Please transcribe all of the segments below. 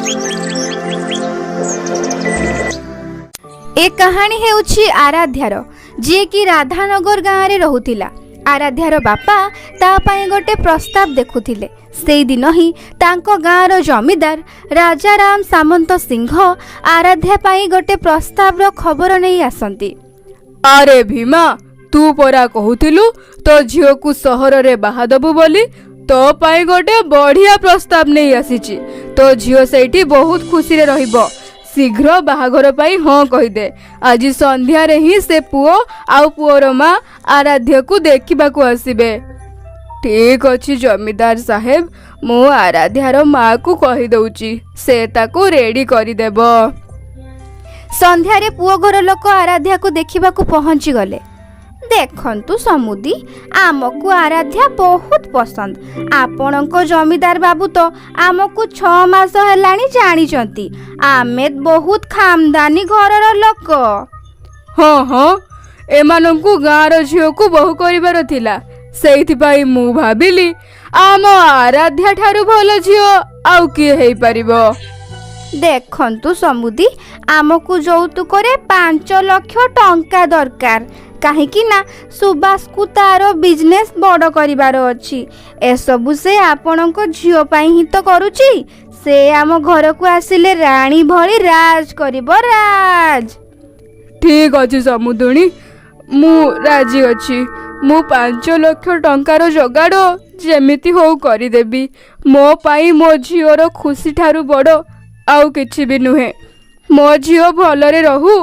ए कहानी हेउछि आराध्यार जे कि राधानगर गाँव रे रहुथिला। आराध्यार बापा ता पाए गोटे प्रस्ताव देखुथिले। सेई दिन ही तांको गाँवर जमीदार राजाराम सामंत सिंह आराध्या पाई गोटे प्रस्ताव रो खबर नहीं आसंती। अरे भीमा, तू परा कहूथिलु तो झियो को सहर रे बाहा दबु बोली। तो पाई गोटे बढ़िया प्रस्ताव नहीं आसीची। तो झियो सेठी बहुत खुशी रे रहिबो। शीघ्र बाहाघर पाई हाँ कहीदे। आज संध्या रे ही से पुओ आउ पुओर माँ आराध्य को देखा आसबे। ठीक अच्छी जमीदार साहेब, मु आराध्यार माँ को कही दउची, से ताको रेडी करिदेब। संध्या रे पुओ घर लोक आराध्या को देखा पहुंची गले। देखंतु समुदी, आमको आराध्या बहुत पसंद। आपणको जमीदार बाबू तो आमको 6 मास हेलाणी जानिचंती। आमे बहुत खामदानी घरर लोक। हाँ हाँ, एमानंकु गाँर झियो को बहु करिबार थिला। सेइथिपाई मु भाबिली आम आराध्या ठारू भल झियो आउ किए हेई परिबो। देखंतु समुदी, आमको यौतुकरे 5 लाख टंका दरकार। काहेकि ना सुबास को तारो बिजनेस बड़ करिबार अछि। ए सबु से आपणको झियो पाई ही तो करूची। से आम घर को आसिले रानी भली राज करिबो, राज। ठीक अछि समुदुणी, मु राजी अछि। मु 5 लाख टंकार जोगाड़ जेमिति हो करिदेबी। मो पाई मो झियोर खुशी ठारू बड़ आउ किछि भी नुहे। मो झियो भलरे रहू,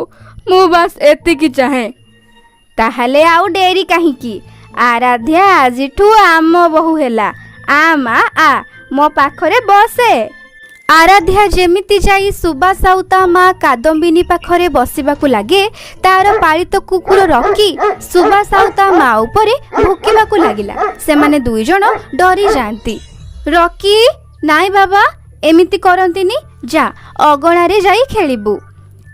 मु बास एतिकी चाहे। ताहले आउ डेरी काहीकि? आराध्या आजिठू आम बहु हेला। आ माँ आ, मो पाखरे बसे। आराध्या जेमिति जाई सुबास आउ ता माँ कादम्बिनी पाखरे बसिबाकु लागे, तार पालित कुकुर रॉकी सुबास आउ ता माँ उपरे भुकिबाकु लागिला। सेमाने दुई जण डरी जांती। रॉकी, नाई बाबा, एमिति करंतिनी, जा अगणा रे जाई खेलिबु।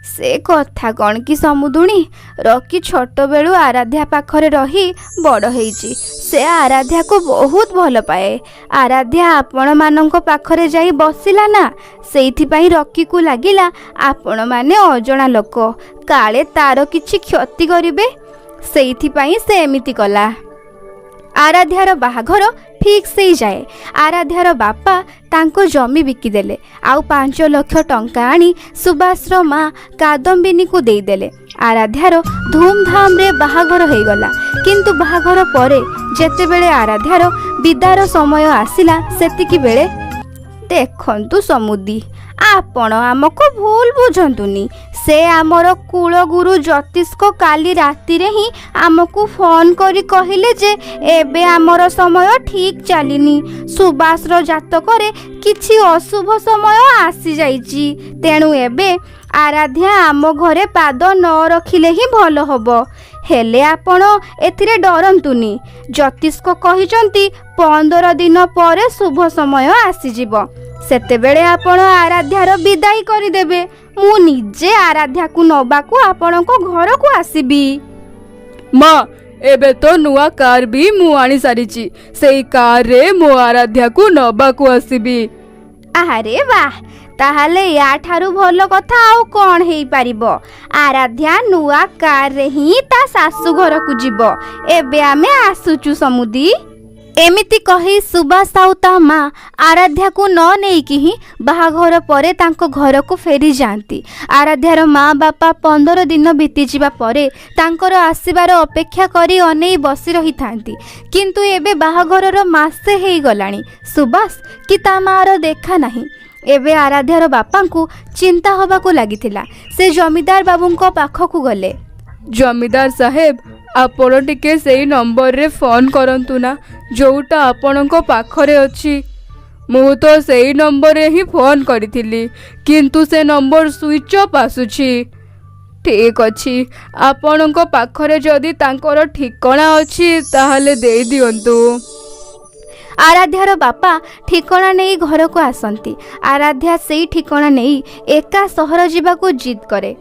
से कथा कौन कि समुदुणी, रॉकी छोट बेलू आराध्या पाखरे रही बड़ हेइची। से आराध्या को बहुत भल पाए। आराध्या आपण मानंको पाखरे जाई बसिला ना, सेइथिपाई रॉकी को लागिला आपण माने अजणा लोक, काले तार किछि क्षति करिबे। सेइथिपाई से एमिति कला। आराध्यार बाहाघर फिक्स हो जाए। आराध्यार बापा तांको जमी बिकिदेले। आउ 5 लाख टंका आनी सुबासर माँ कादम्बिनी को देदेले। आराध्यार धूमधाम रे बाहाघर हो गला। किंतु बाहाघर परे जेतेबेले आराध्यार विदार समय आसिला, सेतिकी बेले देखंतु समुदी, आपण आमको भूल बुझंतुनी। से आमर कुलगुरु ज्योतिष को काली राति रे ही आमको फोन करी कहिले जे एबे आमर समय ठीक चलिनी। सुबासर जातकरे किछि अशुभ समय आसी जाइची। तेणु एबे आराध्या आम घरे पाद न रखिले ही भल हबो। हेले आपण एथिरे डरंतुनी। ज्योतिष को कहिचंती 15 दिन पर शुभ समय आसी जिवो। सेतेबेले आपण आराध्यार विदाई करिदेबे। मु निजे आराध्या को नबाकू आपणको घर को आसीबी। माँ, एबे तो नुआ कार भी मु आनी सारिची। सेई कार रे मो आराध्या को नबाकू आसीबी। अरे वाह, ताहले या ठारू भल कथा आउ कोन हेई पारिबो। आराध्या नुआ कार रे ही ता सासु घर को जिवो। एबे आमे आसुचु समुदी। एमिति कही सुबास आउ ता माँ आराध्या को न नेइकी ही बाहाघर परे तांको घर को फेरी जाती। आराध्यार माँ बापा 15 दिन बीती जिबा परे तांकर आसीबार अपेक्षा करी अनेई बसी रही थांती। किंतु एबे बाहाघरर मासे हेई गलानी, सुबास कि ता मार देखा नहीं। एबे आराध्यार बापा को चिंता होबा को लागिथिला। से जमीदार बाबूंको पाखकु गले। जमीदार साहेब, आपण टिके सेई नंबर रे फोन करंतु ना, जोटा आपणको पाखरे अछि। मु तो सेई नंबर रे ही फोन करिथिली, किंतु से नंबर स्विच ऑफ आसुछि। ठीक अछि, आपणको पाखरे जदि तांकर ठिकाना अछि ताहले देई दियंतु। आराध्यार बापा ठिकाना नहीं घर को आसंती। आराध्या सेई ठिकाना नहीं एका सहर जीवा को जिद करे।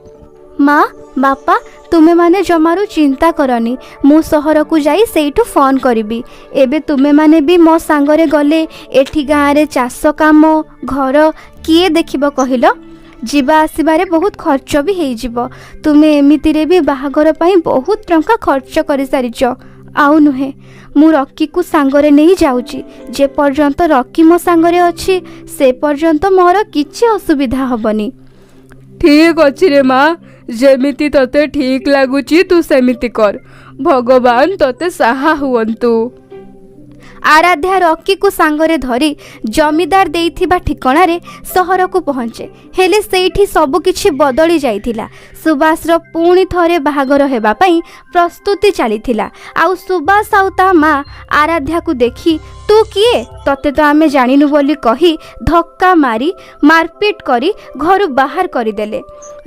माँ बापा ତୁମେମାନେ ଜମାରୁ ଚିନ୍ତା କରନି, ମୁଁ ସହରକୁ ଯାଇ ସେଇଠୁ ଫୋନ୍ କରିବି। ଏବେ ତୁମେମାନେ ବି ମୋ ସାଙ୍ଗରେ ଗଲେ ଏଠି ଗାଁରେ ଚାଷ କାମ ଘର କିଏ ଦେଖିବ କହିଲ? ଯିବା ଆସିବାରେ ବହୁତ ଖର୍ଚ୍ଚ ବି ହେଇଯିବ। ତୁମେ ଏମିତିରେ ବି ବାହାଘର ପାଇଁ ବହୁତ ଟଙ୍କା ଖର୍ଚ୍ଚ କରିସାରିଛ। ଆଉ ନୁହେଁ, ମୁଁ ରକିକୁ ସାଙ୍ଗରେ ନେଇ ଯାଉଛି। ଯେ ପର୍ଯ୍ୟନ୍ତ ରକି ମୋ ସାଙ୍ଗରେ ଅଛି ସେ ପର୍ଯ୍ୟନ୍ତ ମୋର କିଛି ଅସୁବିଧା ହେବନି। ଠିକ୍ ଅଛି ରେ ମା, ଯେମିତି ତତେ ଠିକ୍ ଲାଗୁଛି ତୁ ସେମିତି କର। ଭଗବାନ ତତେ ସାହା ହୁଅନ୍ତୁ। ଆରାଧ୍ୟା ରକିକୁ ସାଙ୍ଗରେ ଧରି ଜମିଦାର ଦେଇଥିବା ଠିକଣାରେ ସହରକୁ ପହଞ୍ଚେ। ହେଲେ ସେଇଠି ସବୁକିଛି ବଦଳି ଯାଇଥିଲା। ସୁବାସର ପୁଣି ଥରେ ବାହାଘର ହେବା ପାଇଁ ପ୍ରସ୍ତୁତି ଚାଲିଥିଲା। ଆଉ ସୁବାସ ଆଉ ତା ମା ଆରାଧ୍ୟାକୁ ଦେଖି ତୁ କିଏ, ତତେ ତ ଆମେ ଜାଣିନୁ ବୋଲି କହି ଧକ୍କା ମାରି ମାରପିଟ କରି ଘରୁ ବାହାର କରିଦେଲେ।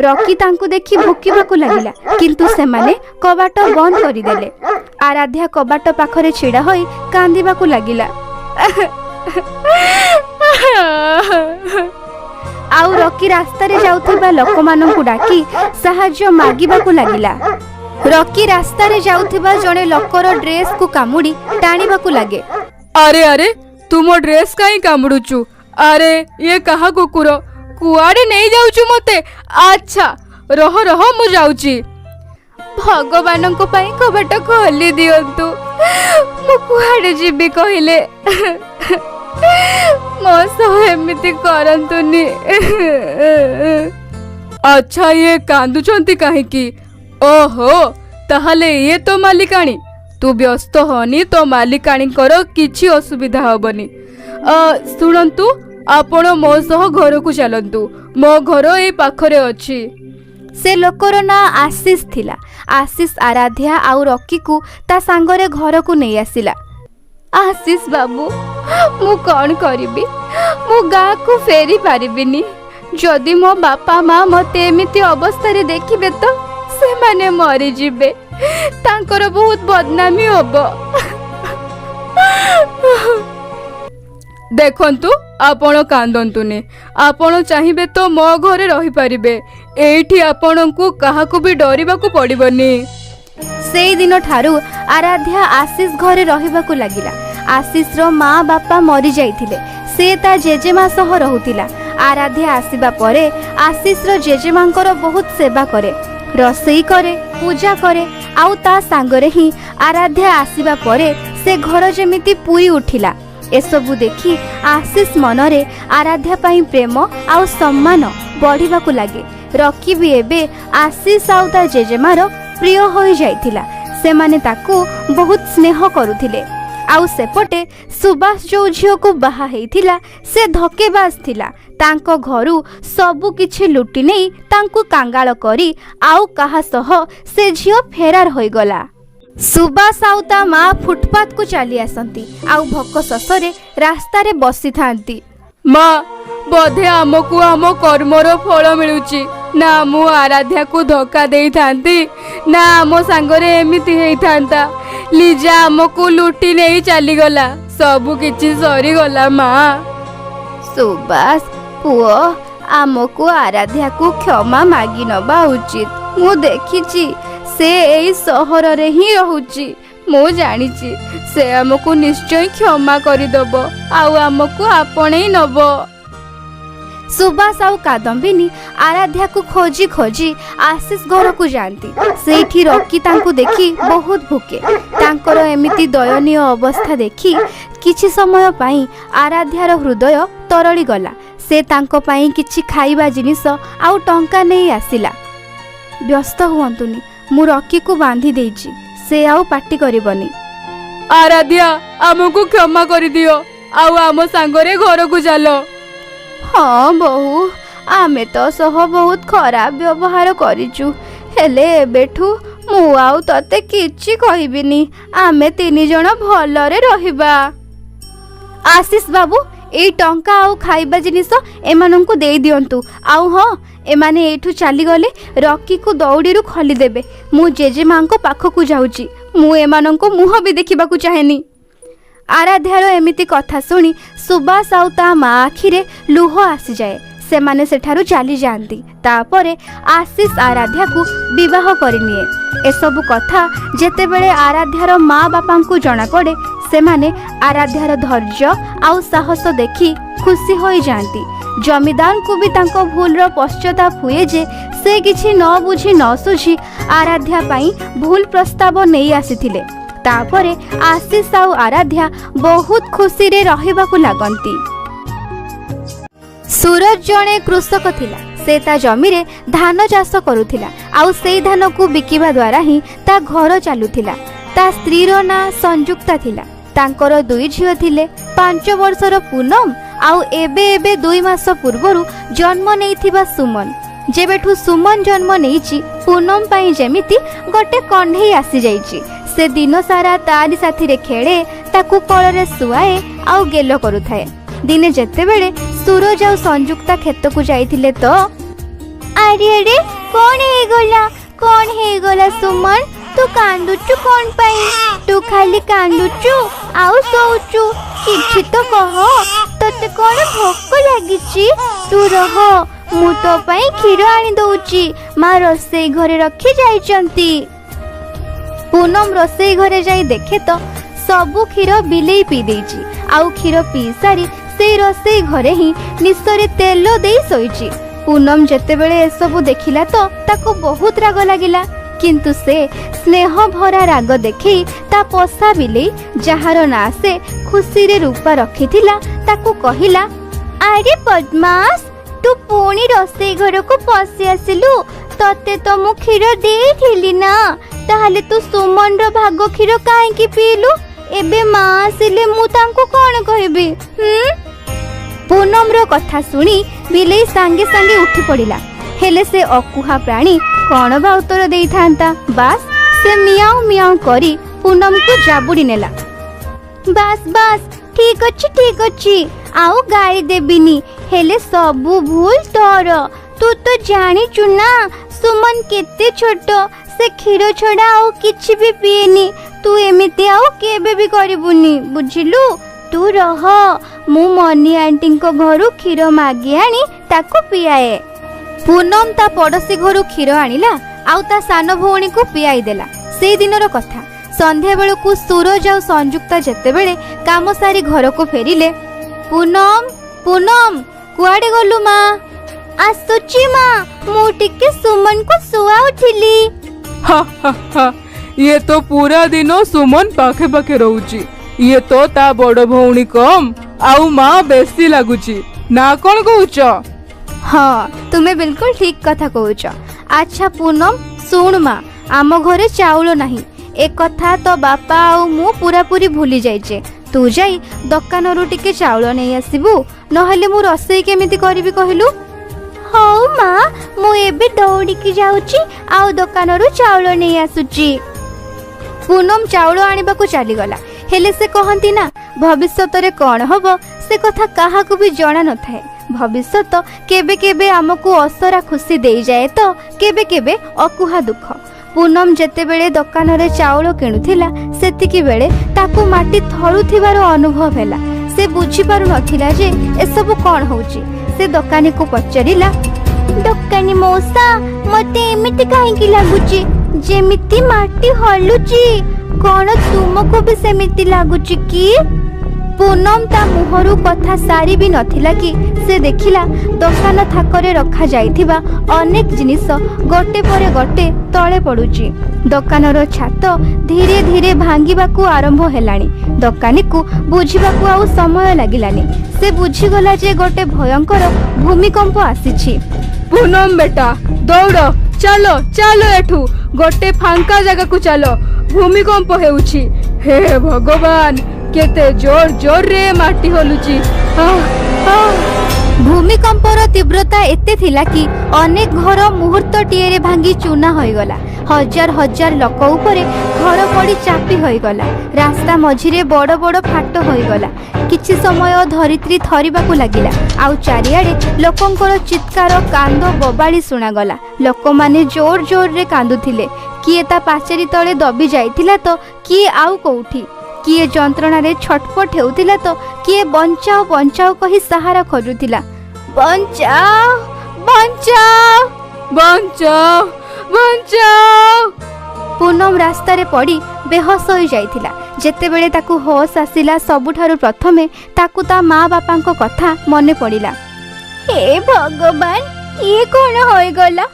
ରକି ତାଙ୍କୁ ଦେଖି ଭୁକିବାକୁ ଲାଗିଲା, କିନ୍ତୁ ସେମାନେ କବାଟ ବନ୍ଦ କରିଦେଲେ। ଆରାଧ୍ୟା କବାଟ ପାଖରେ ଛିଡ଼ା ହୋଇ କାନ୍ଦିବାକୁ ଲାଗିଲା। ଆଉ ରକି ରାସ୍ତାରେ ଯାଉଥିବା ଲୋକମାନଙ୍କୁ ଡାକି ସାହାଯ୍ୟ ମାଗିବାକୁ ଲାଗିଲା। ରକି ରାସ୍ତାରେ ଯାଉଥିବା ଜଣେ ଲୋକର ଡ୍ରେସକୁ କାମୁଡ଼ି ଟାଣିବାକୁ ଲାଗେ। ଆରେ ଆରେ, ତୁ ମୋ ଡ୍ରେସ୍ କାହିଁ କାମୁଡୁଛୁ? ଆରେ ଇଏ କାହା କୁକୁର? କୁଆଡେ ନେଇ ଯାଉଛୁ ମତେ? ଆଚ୍ଛା ରହ ରହ, ମୁଁ ଯାଉଛି। ଭଗବାନଙ୍କ ପାଇଁ କବାଟ ଖୋଲି ଦିଅନ୍ତୁ, ମୁଁ କୁଆଡ଼େ ଯିବି କହିଲେ? ମୋ ସହ ଏମିତି କରନ୍ତୁନି। ଆଚ୍ଛା, ଇଏ କାନ୍ଦୁଛନ୍ତି କାହିଁକି? ଓହୋ, ତାହେଲେ ଇଏ ତ ମାଲିକାଣୀ। ତୁ ବ୍ୟସ୍ତ ହନି, ତ ମାଲିକାଣୀଙ୍କର କିଛି ଅସୁବିଧା ହବନି। ଶୁଣନ୍ତୁ, ଆପଣ ମୋ ସହ ଘରକୁ ଚାଲନ୍ତୁ। ମୋ ଘର ଏଇ ପାଖରେ ଅଛି। ସେ ଲୋକର ନାଁ ଆଶିଷ ଥିଲା। ଆଶିଷ ଆରାଧ୍ୟା ଆଉ ରକିକୁ ତା ସାଙ୍ଗରେ ଘରକୁ ନେଇ ଆସିଲା। ଆଶିଷ ବାବୁ, ମୁଁ କ'ଣ କରିବି? ମୁଁ ଗାଁକୁ ଫେରି ପାରିବିନି। ଯଦି ମୋ ବାପା ମା ମୋତେ ଏମିତି ଅବସ୍ଥାରେ ଦେଖିବେ ତ ସେମାନେ ମରିଯିବେ। ତାଙ୍କର ବହୁତ ବଦନାମୀ ହବ। ଦେଖନ୍ତୁ, ଆପଣ କାନ୍ଦନ୍ତୁନି। ଆପଣ ଚାହିଁବେ ତ ମୋ ଘରେ ରହିପାରିବେ। ଏଇଠି ଆପଣଙ୍କୁ କାହାକୁ ବି ଡରିବାକୁ ପଡ଼ିବନି। ସେଇଦିନ ଠାରୁ ଆରାଧ୍ୟା ଆଶିଷ ଘରେ ରହିବାକୁ ଲାଗିଲା। ଆଶିଷର ମା ବାପା ମରିଯାଇଥିଲେ। ସେ ତା ଜେଜେମା ସହ ରହୁଥିଲା। ଆରାଧ୍ୟା ଆସିବା ପରେ ଆଶିଷର ଜେଜେମାଙ୍କର ବହୁତ ସେବା କରେ, ରୋଷେଇ କରେ, ପୂଜା କରେ। ଆଉ ତା ସାଙ୍ଗରେ ହିଁ ଆରାଧ୍ୟା ଆସିବା ପରେ ସେ ଘର ଯେମିତି ପୁରୀ ଉଠିଲା। ଏସବୁ ଦେଖି ଆଶିଷ ମନରେ ଆରାଧ୍ୟା ପାଇଁ ପ୍ରେମ ଆଉ ସମ୍ମାନ ବଢ଼ିବାକୁ ଲାଗେ। ରକି ବି ଏବେ ଆଶିଷ ଆଉ ତା ଜେଜେମାର ପ୍ରିୟ ହୋଇଯାଇଥିଲା। ସେମାନେ ତାକୁ ବହୁତ ସ୍ନେହ କରୁଥିଲେ। ଆଉ ସେପଟେ ସୁବାସ ଯୋଉ ଝିଅକୁ ବାହା ହେଇଥିଲା ସେ ଧକେବାଜ ଥିଲା। ତାଙ୍କ ଘରୁ ସବୁ କିଛି ଲୁଟି ନେଇ ତାଙ୍କୁ କାଙ୍ଗାଳ କରି ଆଉ କାହା ସହ ସେ ଝିଅ ଫେରାର ହୋଇଗଲା। ସୁବାସ ଆଉ ତା ମା ଫୁଟପାଥକୁ ଚାଲି ଆସନ୍ତି ଆଉ ଭୋକ ଶୋଷରେ ରାସ୍ତାରେ ବସିଥାନ୍ତି। ମା, ବୋଧେ ଆମକୁ ଆମ କର୍ମର ଫଳ ମିଳୁଛି। ନା ମୁଁ ଆରାଧ୍ୟାକୁ ଧୋକା ଦେଇଥାନ୍ତି, ନା ଆମ ସାଙ୍ଗରେ ଏମିତି ହେଇଥାନ୍ତା। ଲିଜା ଆମକୁ ଲୁଟି ନେଇ ଚାଲିଗଲା। ସବୁ କିଛି ସରିଗଲା ମା। ସୁବାସ ପୁଅ, ଆମକୁ ଆରାଧ୍ୟାକୁ କ୍ଷମା ମାଗି ନେବା ଉଚିତ। ମୁଁ ଦେଖିଛି ସେ ଏଇ ସହରରେ ହିଁ ରହୁଛି। ମୁଁ ଜାଣିଛି ସେ ଆମକୁ ନିଶ୍ଚୟ କ୍ଷମା କରିଦେବ ଆଉ ଆମକୁ ଆପଣେଇ ନେବ। ସୁବାସ ଆଉ କାଦମ୍ବିନୀ ଆରାଧ୍ୟାକୁ ଖୋଜି ଖୋଜି ଆଶିଷ ଘରକୁ ଯାଆନ୍ତି। ସେଇଠି ରକି ତାଙ୍କୁ ଦେଖି ବହୁତ ଭୋକେ। ତାଙ୍କର ଏମିତି ଦୟନୀୟ ଅବସ୍ଥା ଦେଖି କିଛି ସମୟ ପାଇଁ ଆରାଧ୍ୟାର ହୃଦୟ ତରଳିଗଲା। ସେ ତାଙ୍କ ପାଇଁ କିଛି ଖାଇବା ଜିନିଷ ଆଉ ଟଙ୍କା ନେଇ ଆସିଲା। ବ୍ୟସ୍ତ ହୁଅନ୍ତୁନି, ମୁଁ ରକିକୁ ବାନ୍ଧି ଦେଇଛି, ସେ ଆଉ ପାଟି କରିବନି। ଆରାଧ୍ୟା, ଆମକୁ କ୍ଷମା କରିଦିଅ ଆଉ ଆମ ସାଙ୍ଗରେ ଘରକୁ ଚାଲ। ହଁ ବୋହୁ, ଆମେ ତ ସହ ବହୁତ ଖରାପ ବ୍ୟବହାର କରିଛୁ, ହେଲେ ଏବେଠୁ ମୁଁ ଆଉ ତତେ କିଛି କହିବିନି। ଆମେ 3 ଜଣ ଭଲରେ ରହିବା। ଆଶିଷ ବାବୁ, ଏଇ ଟଙ୍କା ଆଉ ଖାଇବା ଜିନିଷ ଏମାନଙ୍କୁ ଦେଇ ଦିଅନ୍ତୁ। ଆଉ ହଁ, ଏମାନେ ଏଇଠୁ ଚାଲିଗଲେ ରକିକୁ ଦଉଡ଼ିରୁ ଖୋଲିଦେବେ। ମୁଁ ଜେଜେମାଙ୍କ ପାଖକୁ ଯାଉଛି। ମୁଁ ଏମାନଙ୍କ ମୁହଁ ବି ଦେଖିବାକୁ ଚାହେଁନି। ଆରାଧ୍ୟାର ଏମିତି କଥା ଶୁଣି ସୁବାସ ଆଉ ତା ମା ଆଖିରେ ଲୁହ ଆସିଯାଏ। ସେମାନେ ସେଠାରୁ ଚାଲି ଯାଆନ୍ତି। ତାପରେ ଆଶିଷ ଆରାଧ୍ୟାକୁ ବିବାହ କରିନିଏ। ଏସବୁ କଥା ଯେତେବେଳେ ଆରାଧ୍ୟାର ମା ବାପାଙ୍କୁ ଜଣାପଡ଼େ, ସେମାନେ ଆରାଧ୍ୟାର ଧୈର୍ଯ୍ୟ ଆଉ ସାହସ ଦେଖି ଖୁସି ହୋଇଯାଆନ୍ତି। ଜମିଦାରଙ୍କୁ ବି ତାଙ୍କ ଭୁଲର ପଶ୍ଚାତାପ ହୁଏ ଯେ ସେ କିଛି ନ ବୁଝି ନ ସୁଝି ଆରାଧ୍ୟା ପାଇଁ ଭୁଲ ପ୍ରସ୍ତାବ ନେଇ ଆସିଥିଲେ। ତାପରେ ଆଶିଷ ଆଉ ଆରାଧ୍ୟା ବହୁତ ଖୁସିରେ ରହିବାକୁ ଲାଗନ୍ତି। ସୁରଜ ଜଣେ କୃଷକ ଥିଲା। ସେ ତା ଜମିରେ ଧାନ ଚାଷ କରୁଥିଲା ଆଉ ସେଇ ଧାନକୁ ବିକିବା ଦ୍ୱାରା ହିଁ ତା ଘର ଚାଲୁଥିଲା। ତା ସ୍ତ୍ରୀର ନାଁ ସଂଯୁକ୍ତା ଥିଲା। ତାଙ୍କର 2 ଝିଅ ଥିଲେ, 5 ବର୍ଷର ପୂନମ ଆଉ ଏବେ 2 ମାସ ପୂର୍ବରୁ ଜନ୍ମ ନେଇଥିବା ସୁମନ। ଯେବେଠୁ ସୁମନ ଜନ୍ମ ନେଇଛି, ପୂନମ ପାଇଁ ଯେମିତି ଗୋଟେ କଣ୍ଢେଇ ଆସିଯାଇଛି। ସେ ଦିନ ସାରା ତାରି ସାଥିରେ ଖେଳେ, ତାକୁ କୋଳରେ ଶୁଆଏ ଆଉ ଗେଲ କରୁଥାଏ। ଦିନେ ଯେତେବେଳେ ସୁରଜ ଆଉ ସଂଯୁକ୍ତା କ୍ଷେତକୁ ଯାଇଥିଲେ ତ ଆରେ କଣ ହେଇଗଲା ସୁମନ, ତୁ କାନ୍ଦୁଛୁ କଣ ପାଇଁ? ତୁ ଖାଲି କାନ୍ଦୁଛୁ ଆଉ ଶୋଉଛୁ, କିଛି ତ କହ। ତତେ କଣ ଭୋକ ଲାଗିଛି? ତୁ ରହ, ମୁଁ ତୋ ପାଇଁ କ୍ଷୀର ଆଣି ଦଉଛି। ମା ରୋଷେଇ ଘରେ ରଖି ଯାଇଛନ୍ତି। ପୂନମ ରୋଷେଇ ଘରେ ଯାଇ ଦେଖେ ତ ସବୁ କ୍ଷୀର ବିଲେଇ ପିଇ ଦେଇଛି। ଆଉ କ୍ଷୀର ପିଇ ସାରି ସେଇ ରୋଷେଇ ଘରେ ହିଁ ନିଶରେ ତେଲ ଦେଇ ଶୋଇଛି। ପୂନମ ଯେତେବେଳେ ଏସବୁ ଦେଖିଲା ତ ତାକୁ ବହୁତ ରାଗ ଲାଗିଲା। କିନ୍ତୁ ସେ ସ୍ନେହ ଭରା ରାଗ ଦେଖେଇ ତା ପୋଷା ବିଲେଇ, ଯାହାର ନାଁ ସେ ଖୁସିରେ ରୂପା ରଖିଥିଲା, ତାକୁ କହିଲା, ଆରେ ବଦମାସ, ତୁ ପୁଣି ରୋଷେଇ ଘରକୁ ପଶି ଆସିଲୁ। ତତେ ତ ମୁଁ କ୍ଷୀର ଦେଇଥିଲି ନା, ତାହେଲେ ତୁ ସୁମନର ଭାଗ କ୍ଷୀର କାହିଁକି ପିଇଲୁ? ଏବେ ମା ଆସିଲେ ମୁଁ ତାଙ୍କୁ କଣ କହିବି? ପୂନମର କଥା ଶୁଣି ବିଲେଇ ସାଙ୍ଗେ ସାଙ୍ଗେ ଉଠି ପଡ଼ିଲା। ହେଲେ ସେ ଅକୁହା ପ୍ରାଣୀ କଣ ବା ଉତ୍ତର ଦେଇଥାନ୍ତା? ବାସ୍ ସେ ମିଆଉ ମିଆଉ କରି ପୂନମକୁ ଜାବୁଡ଼ି ନେଲା। ବାସ୍ ଠିକ ଅଛି, ଆଉ ଗାଳି ଦେବିନି। ହେଲେ ସବୁ ଭୁଲ ତୋର। ତୁ ତ ଜାଣିଛୁ ନା ସୁମନ କେତେ ଛୋଟ, ସେ କ୍ଷୀର ଛଡ଼ା ଆଉ କିଛି ବି ପିଏନି। ତୁ ଏମିତି ଆଉ କେବେ ବି କରିବୁନି, ବୁଝିଲୁ? ତୁ ରହ, ମୁଁ ମନି ଆଣ୍ଟିଙ୍କ ଘରୁ କ୍ଷୀର ମାଗି ଆଣି ତାକୁ ପିଆଏ। ପୂନମ ତା ପଡ଼ୋଶୀ ଘରୁ କ୍ଷୀର ଆଣିଲା ଆଉ ତା ସାନ ଭଉଣୀକୁ ପିଆଇ ଦେଲା। ସେଇ ଦିନର କଥା। ସନ୍ଧ୍ୟା ବେଳକୁ ସୁରଜ ଆଉ ସଂଯୁକ୍ତା ଯେତେବେଳେ କାମ ସାରି ଘରକୁ ଫେରିଲେ, ପୂନମ କୁଆଡ଼େ ଗଲୁ ମା? ଆସୁଛି ମା, ମୁଁ ଟିକେ ସୁମନକୁ ଶୁଆଉଥିଲି। ଇଏ ତ ପୁରା ଦିନ ସୁମନ ପାଖେ ପାଖେ ରହୁଛି। ଇଏ ତ ତା ବଡ଼ ଭଉଣୀ କମ୍ ଆଉ ମା ବେଶୀ ଲାଗୁଛି ନା, କଣ କହୁଛ? ହଁ, ତୁମେ ବିଲକୁଲ ଠିକ କଥା କହୁଛ। ଆଚ୍ଛା ପୂନମ ଶୁଣ ମା, ଆମ ଘରେ ଚାଉଳ ନାହିଁ। ଏ କଥା ତ ବାପା ଆଉ ମୁଁ ପୁରାପୁରି ଭୁଲି ଯାଇଛେ। ତୁ ଯାଇ ଦୋକାନରୁ ଟିକେ ଚାଉଳ ନେଇ ଆସିବୁ, ନହେଲେ ମୁଁ ରୋଷେଇ କେମିତି କରିବି କହିଲୁ? ହଉ ମା, ମୁଁ ଏବେ ଦୌଡ଼ିକି ଯାଉଛି ଆଉ ଦୋକାନରୁ ଚାଉଳ ନେଇ ଆସୁଛି। ପୂନମ ଚାଉଳ ଆଣିବାକୁ ଚାଲିଗଲା। ହେଲେ ସେ କହନ୍ତି ନା, ଭବିଷ୍ୟତରେ କଣ ହବ ସେ କଥା କାହାକୁ ବି ଜଣା ନଥାଏ। ଭବିଷ୍ୟତ କେବେ କେବେ ଆମକୁ ଅସରା ଖୁସି ଦେଇଯାଏ ତ କେବେ କେବେ ଅକୁହା ଦୁଃଖ। ପୂନମ ଯେତେବେଳେ ଦୋକାନରେ ଚାଉଳ କିଣୁଥିଲା, ସେତିକି ବେଳେ ତାକୁ ମାଟି ଥରୁଥିବାର ଅନୁଭବ ହେଲା। ସେ ବୁଝିପାରୁ ନଥିଲା ଯେ ଏସବୁ କଣ ହଉଛି। ସେ ଦୋକାନୀକୁ ପଚାରିଲା, ଦୋକାନୀ ମଉସା, ମତେ ଏମିତି କାହିଁକି ଲାଗୁଛି ଯେମିତି ମାଟି ହଲୁଛି? କଣ ତୁମକୁ ବି ସେମିତି ଲାଗୁଛି କି? ପୂନମ ତା ମୁହଁରୁ କଥା ସାରି ବି ନଥିଲା କି ସେ ଦେଖିଲା ଦୋକାନ ଥାକରେ ରଖାଯାଇଥିବା ଅନେକ ଜିନିଷ ଗୋଟେ ପରେ ଗୋଟେ ତଳେ ପଡୁଛି। ଦୋକାନର ଛାତ ଧୀରେ ଧୀରେ ଭାଙ୍ଗିବାକୁ ଆରମ୍ଭ ହେଲାଣି। ଦୋକାନୀକୁ ବୁଝିବାକୁ ଆଉ ସମୟ ଲାଗିଲାନି। ସେ ବୁଝିଗଲା ଯେ ଗୋଟେ ଭୟଙ୍କର ଭୂମିକମ୍ପ ଆସିଛି। ପୂନମ ବେଟା, ଦୌଡ଼, ଚାଲ ଏଠୁ, ଗୋଟେ ଫାଙ୍କା ଜାଗାକୁ ଚାଲ। ଭୂମିକମ୍ପ ହେଉଛି। ହେ ଭଗବାନ, କେତେ ଜୋରରେ ମାଟି ହଲୁଛି। ଭୂମିକମ୍ପର ତୀବ୍ରତା ଏତେ ଥିଲା କି ଅନେକ ଘର ମୁହୂର୍ତ୍ତଟିଏରେ ଭାଙ୍ଗି ଚୂନା ହୋଇଗଲା। ହଜାର ହଜାର ଲୋକ ଉପରେ ଘର ପଡ଼ି ଚାପି ହୋଇଗଲା। ରାସ୍ତା ମଝିରେ ବଡ଼ ବଡ଼ ଫାଟ ହୋଇଗଲା। କିଛି ସମୟ ଧରିତ୍ରୀ ଥରିବାକୁ ଲାଗିଲା ଆଉ ଚାରିଆଡ଼େ ଲୋକଙ୍କର ଚିତ୍କାର, କାନ୍ଦ ବୋବାଳି ଶୁଣାଗଲା। ଲୋକମାନେ ଜୋରରେ କାନ୍ଦୁଥିଲେ। କିଏ ତା ପାଚେରୀ ତଳେ ଦବି ଯାଇଥିଲା ତ କିଏ ଆଉ କୋଉଠି। କିଏ ଯନ୍ତ୍ରଣାରେ ଛଟପଟ ହେଉଥିଲା ତ କିଏ ବଞ୍ଚାଅ କହି ସାହାରା ଖୋଜୁଥିଲା। ବଞ୍ଚାଅ ବଞ୍ଚାଅ ବଞ୍ଚାଅ ବଞ୍ଚାଅ। ପୂନମ ରାସ୍ତାରେ ପଡ଼ି ବେହୋସ ହୋଇଯାଇଥିଲା। ଯେତେବେଳେ ତାକୁ ହୋସ ଆସିଲା ସବୁଠାରୁ ପ୍ରଥମେ ତାକୁ ତା ମା ବାପାଙ୍କ କଥା ମନେ ପଡ଼ିଲା। ହେ ଭଗବାନ, ଇଏ କ'ଣ ହୋଇଗଲା?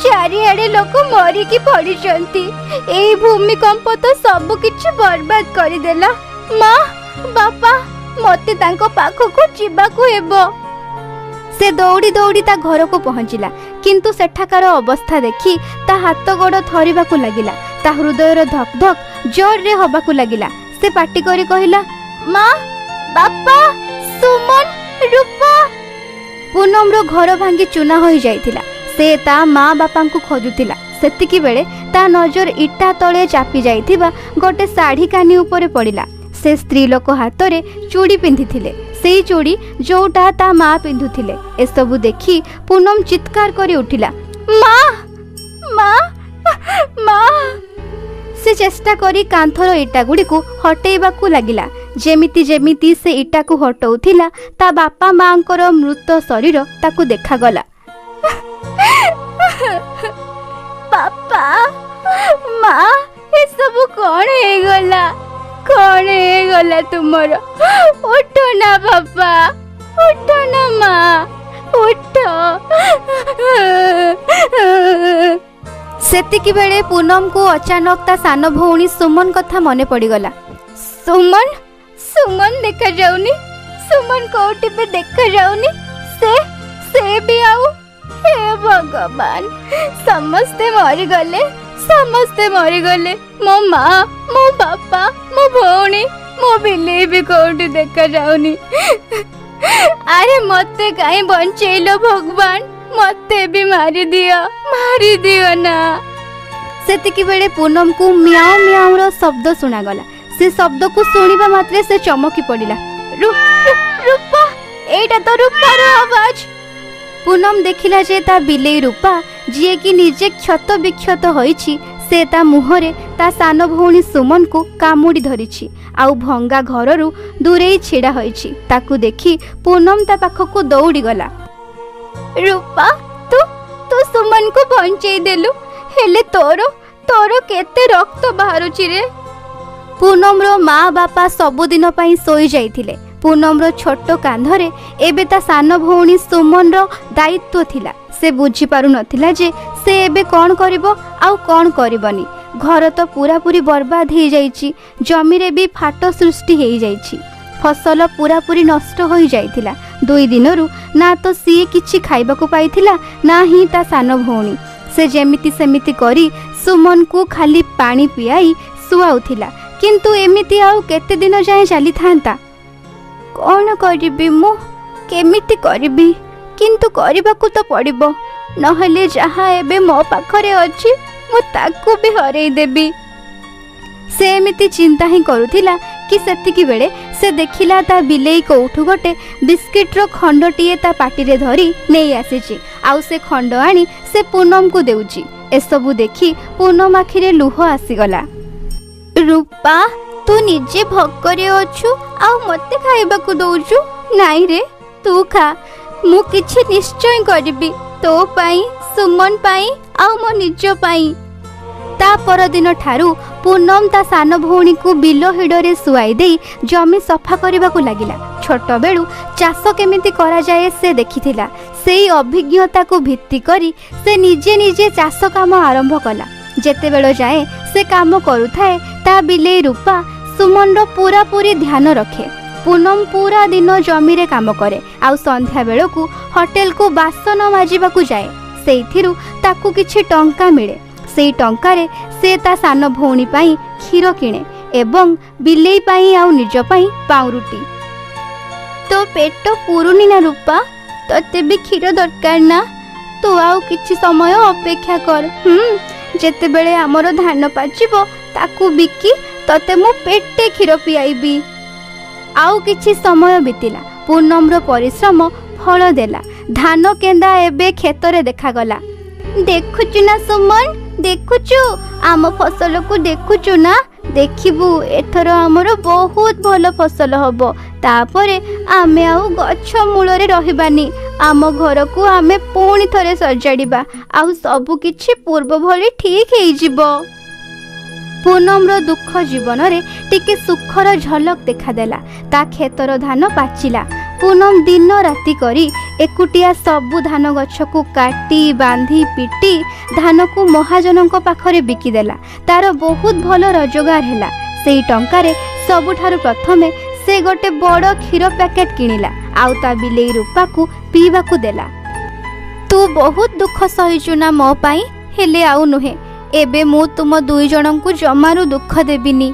ଚାରିଆଡ଼େ ଲୋକ ମରିକି ପଡ଼ିଛନ୍ତି। ଏଇ ଭୂମିକମ୍ପ ତ ସବୁ କିଛି ବର୍ବାଦ କରିଦେଲା। ମା ବାପା, ମୋତେ ତାଙ୍କ ପାଖକୁ ଯିବାକୁ ହେବ। ସେ ଦୌଡ଼ି ଦୌଡ଼ି ତା ଘରକୁ ପହଞ୍ଚିଲା, କିନ୍ତୁ ସେଠାକାର ଅବସ୍ଥା ଦେଖି ତା ହାତ ଗୋଡ଼ ଥରିବାକୁ ଲାଗିଲା। ତା ହୃଦୟର ଧକ୍ ଧକ୍ ଜୋରରେ ହେବାକୁ ଲାଗିଲା। ସେ ପାଟି କରି କହିଲା, ମା ବାପା, ସୁମନ, ରୂପା। ପୂନମର ଘର ଭାଙ୍ଗି ଚୂନା ହୋଇଯାଇଥିଲା। ସେ ତା ମା ବାପାଙ୍କୁ ଖୋଜୁଥିଲା। ସେତିକି ବେଳେ ତା ନଜର ଇଟା ତଳେ ଚାପି ଯାଇଥିବା ଗୋଟେ ଶାଢ଼ୀ କାନି ଉପରେ ପଡ଼ିଲା। ସେ ସ୍ତ୍ରୀ ଲୋକ ହାତରେ ଚୁଡ଼ି ପିନ୍ଧିଥିଲେ, ସେଇ ଚୁଡ଼ି ଯୋଉଟା ତା ମା ପିନ୍ଧୁଥିଲେ। ଏସବୁ ଦେଖି ପୂନମ ଚିତ୍କାର କରି ଉଠିଲା, ମା ମା ମା। ସେ ଚେଷ୍ଟା କରି କାନ୍ଥର ଇଟା ଗୁଡ଼ିକୁ ହଟେଇବାକୁ ଲାଗିଲା। ଯେମିତି ସେ ଇଟାକୁ ହଟଉଥିଲା ତା ବାପା ମାଙ୍କର ମୃତ ଶରୀର ତାକୁ ଦେଖାଗଲା। ବାପା ମା, ଏସବୁ କ'ଣ ହେଇଗଲା? କ'ଣ ହେଇଗଲା ତୁମର? ଉଠ ନା ବାପା, ଉଠ ନା ମା, ଉଠ। ସେତିକି ବେଳେ ପୂନମକୁ ଅଚାନକ ତା ସାନ ଭଉଣୀ ସୁମନ କଥା ମନେ ପଡ଼ିଗଲା। ସୁମନ ଦେଖାଯାଉନି। ସୁମନ କୋଉଠି ବି ଦେଖାଯାଉନି। ସେ ବି ଆଉ। ହେ ଭଗବାନ, ସମସ୍ତେ ମରିଗଲେ। ମୋ ମା, ମୋ ବାପା, ମୋ ଭଉଣୀ, ମୋ ବିଲେଇ ବି କୋଉଠି ଦେଖାଯାଉନି। ଆରେ ମତେ କାହିଁ ବଞ୍ଚେଇଲ ଭଗବାନ? ମତେ ବି ମାରିଦିଅ ନା। ସେତିକି ବେଳେ ପୂନମକୁ ମିଆଉ ମିଆଉର ଶବ୍ଦ ଶୁଣାଗଲା। ସେ ଶବ୍ଦକୁ ଶୁଣିବା ମାତ୍ରେ ସେ ଚମକି ପଡ଼ିଲା। ରୂପା, ଏଇଟା ତ ରୂପାର ଆୱାଜ। ପୂନମ ଦେଖିଲା ଯେ ତା ବିଲେଇ ରୂପା, ଯିଏକି ନିଜେ କ୍ଷତ ବିକ୍ଷତ ହୋଇଛି, ସେ ତା ମୁହଁରେ ତା ସାନ ଭଉଣୀ ସୁମନକୁ କାମୁଡ଼ି ଧରିଛି ଆଉ ଭଙ୍ଗା ଘରରୁ ଦୂରେଇ ଛିଡ଼ା ହୋଇଛି। ତାକୁ ଦେଖି ପୂନମ ତା ପାଖକୁ ଦୌଡ଼ିଗଲା। ରୂପା, ତୁ ସୁମନକୁ ବଞ୍ଚେଇ ଦେଲୁ, ହେଲେ ତୋର କେତେ ରକ୍ତ ବାହାରୁଛି ରେ। ପୂନମର ମା ବାପା ସବୁଦିନ ପାଇଁ ଶୋଇ ଯାଇଥିଲେ। ପୂନମର ଛୋଟ କାନ୍ଧରେ ଏବେ ତା ସାନ ଭଉଣୀ ସୁମନର ଦାୟିତ୍ୱ ଥିଲା। ସେ ବୁଝିପାରୁନଥିଲା ଯେ ସେ ଏବେ କ'ଣ କରିବ ଆଉ କ'ଣ କରିବନି। ଘର ତ ପୁରାପୁରି ବର୍ବାଦ ହେଇଯାଇଛି। ଜମିରେ ବି ଫାଟ ସୃଷ୍ଟି ହେଇଯାଇଛି। ଫସଲ ପୁରାପୁରି ନଷ୍ଟ ହୋଇଯାଇଥିଲା। 2 ଦିନରୁ ନା ତ ସିଏ କିଛି ଖାଇବାକୁ ପାଇଥିଲା, ନା ହିଁ ତା ସାନ ଭଉଣୀ। ସେ ଯେମିତି ସେମିତି କରି ସୁମନକୁ ଖାଲି ପାଣି ପିଆଇ ଶୁଆଉଥିଲା। କିନ୍ତୁ ଏମିତି ଆଉ କେତେ ଦିନ ଯାଏଁ ଚାଲିଥାନ୍ତା? କ'ଣ କରିବି ମୁଁ? କେମିତି କରିବି? କିନ୍ତୁ କରିବାକୁ ତ ପଡ଼ିବ, ନହେଲେ ଯାହା ଏବେ ମୋ ପାଖରେ ଅଛି ମୁଁ ତାକୁ ବି ହରେଇ ଦେବି। ସେ ଏମିତି ଚିନ୍ତା ହିଁ କରୁଥିଲା କି ସେତିକି ବେଳେ ସେ ଦେଖିଲା ତା ବିଲେଇ କୋଉଠୁ ଗୋଟେ ବିସ୍କିଟ୍ର ଖଣ୍ଡଟିଏ ତା ପାଟିରେ ଧରି ନେଇ ଆସିଛି। ଆଉ ସେ ଖଣ୍ଡ ଆଣି ସେ ପୂନମକୁ ଦେଉଛି। ଏସବୁ ଦେଖି ପୂନମ ଆଖିରେ ଲୁହ ଆସିଗଲା। ରୂପା, ତୁ ନିଜେ ଭୋକରେ ଅଛୁ ଆଉ ମୋତେ ଖାଇବାକୁ ଦଉଛୁ? ନାଇଁ ରେ, ତୁ ଖା। ମୁଁ କିଛି ନିଶ୍ଚୟ କରିବି ତୋ ପାଇଁ, ସୁମନ ପାଇଁ ଆଉ ମୋ ନିଜ ପାଇଁ। ତା ପରଦିନ ଠାରୁ ପୂନମ ତା ସାନ ଭଉଣୀକୁ ବିଲ ହିଡ଼ରେ ଶୁଆଇ ଦେଇ ଜମି ସଫା କରିବାକୁ ଲାଗିଲା। ଛୋଟବେଳୁ ଚାଷ କେମିତି କରାଯାଏ ସେ ଦେଖିଥିଲା। ସେଇ ଅଭିଜ୍ଞତାକୁ ଭିତ୍ତି କରି ସେ ନିଜେ ଚାଷ କାମ ଆରମ୍ଭ କଲା। ଯେତେବେଳ ଯାଏ ସେ କାମ କରୁଥାଏ, ତା ବିଲେଇ ରୂପା ସୁମନର ପୁରାପୁରି ଧ୍ୟାନ ରଖେ। ପୂନମ ପୁରା ଦିନ ଜମିରେ କାମ କରେ ଆଉ ସନ୍ଧ୍ୟା ବେଳକୁ ହୋଟେଲକୁ ବାସନ ମାଜିବାକୁ ଯାଏ। ସେଇଥିରୁ ତାକୁ କିଛି ଟଙ୍କା ମିଳେ। ସେଇ ଟଙ୍କାରେ ସେ ତା ସାନ ଭଉଣୀ ପାଇଁ କ୍ଷୀର କିଣେ ଏବଂ ବିଲେଇ ପାଇଁ ଆଉ ନିଜ ପାଇଁ ପାଉଁରୁଟି। ତୋ ପେଟ ପୁରୁନି ନା ରୂପା? ତତେ ବି କ୍ଷୀର ଦରକାର ନା? ତୁ ଆଉ କିଛି ସମୟ ଅପେକ୍ଷା କର। ଯେତେବେଳେ ଆମର ଧାନ ପାଚିବ ତାକୁ ବିକି ତତେ ମୁଁ ପେଟେ କ୍ଷୀର ପିଆଇବି। ଆଉ କିଛି ସମୟ ବିତିଲା। ପୂନମର ପରିଶ୍ରମ ଫଳ ଦେଲା। ଧାନ କେନ୍ଦା ଏବେ କ୍ଷେତରେ ଦେଖାଗଲା। ଦେଖୁଛୁ ନା ସୁମନ, ଦେଖୁଛୁ ଆମ ଫସଲକୁ? ଦେଖୁଛୁ ନା ଦେଖିବୁ ଏଥର ଆମର ବହୁତ ଭଲ ଫସଲ ହବ। ତାପରେ ଆମେ ଆଉ ଗଛ ମୂଳରେ ରହିବାନି, ଆମ ଘରକୁ ଆମେ ପୁଣି ଥରେ ସଜାଡ଼ିବା, ଆଉ ସବୁ କିଛି ପୂର୍ବ ଭଳି ଠିକ୍ ହେଇଯିବ। ପୂନମର ଦୁଃଖ ଜୀବନରେ ଟିକେ ସୁଖର ଝଲକ ଦେଖାଦେଲା। ତା କ୍ଷେତର ଧାନ ପାଚିଲା। ପୂନମ ଦିନ ରାତି କରି ଏକୁଟିଆ ସବୁ ଧାନ ଗଛକୁ କାଟି ବାନ୍ଧି ପିଟି ଧାନକୁ ମହାଜନଙ୍କ ପାଖରେ ବିକିଦେଲା। ତାର ବହୁତ ଭଲ ରୋଜଗାର ହେଲା। ସେଇ ଟଙ୍କାରେ ସବୁଠାରୁ ପ୍ରଥମେ ସେ ଗୋଟେ ବଡ଼ କ୍ଷୀର ପ୍ୟାକେଟ କିଣିଲା, ଆଉ ତା ବିଲେଇ ରୂପାକୁ ପିଇବାକୁ ଦେଲା। ତୁ ବହୁତ ଦୁଃଖ ସହିଛୁ ନା ମୋ ପାଇଁ, ହେଲେ ଆଉ ନୁହେଁ। ଏବେ ମୁଁ ତୁମ ଦୁଇ ଜଣଙ୍କୁ ଜମାରୁ ଦୁଃଖ ଦେବିନି।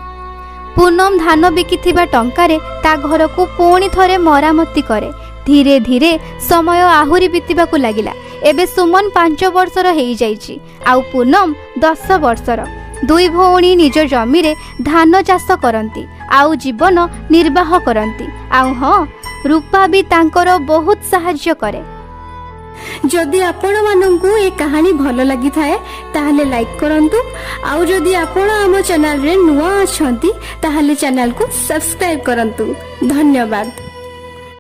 ପୂନମ ଧାନ ବିକିଥିବା ଟଙ୍କାରେ ତା ଘରକୁ ପୁଣି ଥରେ ମରାମତି କରେ। ଧୀରେ ଧୀରେ ସମୟ ଆହୁରି ବିତିବାକୁ ଲାଗିଲା। ଏବେ ସୁମନ 5 ବର୍ଷର ହେଇଯାଇଛି, ଆଉ ପୂନମ 10 ବର୍ଷର। ଦୁଇ ଭଉଣୀ ନିଜ ଜମିରେ ଧାନ ଚାଷ କରନ୍ତି, ଆଉ ଜୀବନ ନିର୍ବାହ କରନ୍ତି। ଆଉ ହଁ, ରୂପା ବି ତାଙ୍କର ବହୁତ ସାହାଯ୍ୟ କରେ। ଯଦି ଆପଣମାନଙ୍କୁ ଏ କାହାଣୀ ଭଲ ଲାଗିଥାଏ ତାହେଲେ ଲାଇକ୍ କରନ୍ତୁ, ଆଉ ଯଦି ଆପଣ ଆମ ଚ୍ୟାନେଲରେ ନୂଆ ଅଛନ୍ତି ତାହେଲେ ଚ୍ୟାନେଲକୁ ସବସ୍କ୍ରାଇବ୍ କରନ୍ତୁ। ଧନ୍ୟବାଦ।